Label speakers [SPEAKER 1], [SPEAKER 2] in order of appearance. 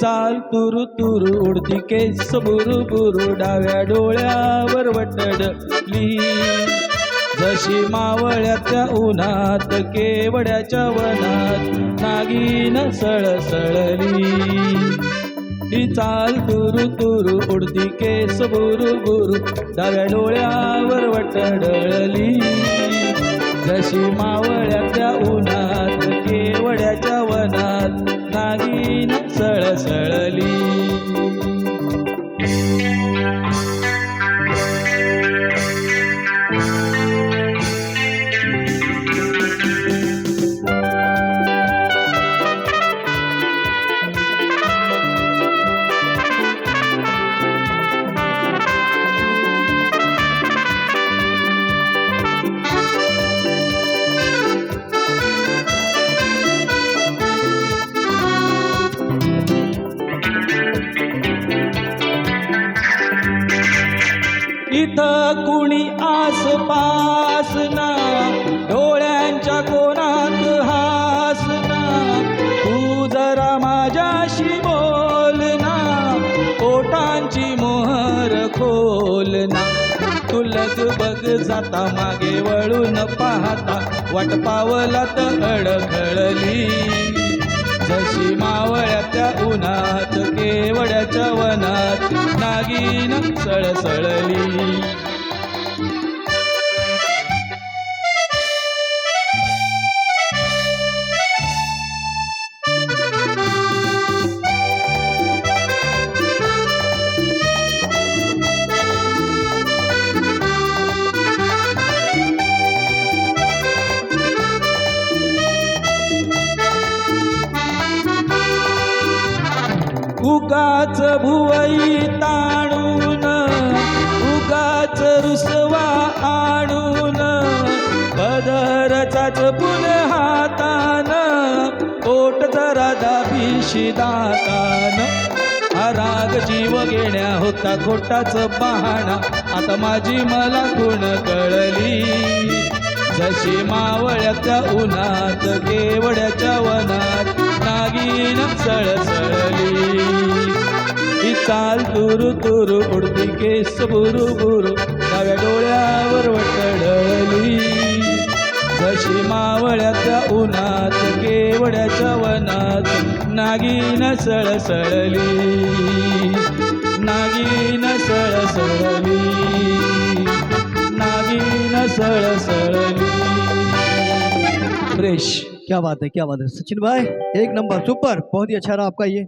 [SPEAKER 1] चाल तुरु तुरु उडती केस बुरु बुरु डाव्या डोळ्यावर वटडली जशी मावळ्याच्या उन्हात केवड्याच्या वनात नागिन सळसळली ही चाल तुरु तुरु उडती केस बुरु बुरु डाव्या डोळ्यावर वटडली जशी मावळ्याच्या उन्हात केवड्याच्या वनात नागिन सळसळली इथं कुणी आसपासना डोळ्यांच्या कोणात हासना तू जरा माझ्याशी बोलना ओठांची मोहर खोलना तू लगबग जाता मागे वळून पाहता वाट पावलात अडखळली जशी मावळ्याच्या उन्हात केवड्याच्या वनात नागिन सळसळली उगाच भुवई ताणून उगाच रुसवा आणून पदरचाच पुन हातान ओट जरा दाबीशी दातान हा राग जीव घेण्या होता खोटाच बहाणा आता माझी मला गुण कळली जशी मावळ्याच्या उन्हात केवड्याच्या वनात नागिन सळसळली ही चाल तुरु तुरु उडती केस बुरु बुरु डाव्या डोळ्यावर वटडली जशी मावळ्याच्या उन्हात केवड्याच्या वनात नागिन सळसळली नागिन सळसळली नागिन सळसळली
[SPEAKER 2] फ्रेश। क्या बात है सचिन भाई, एक नंबर, सुपर, बहुत ही अच्छा रहा आपका ये।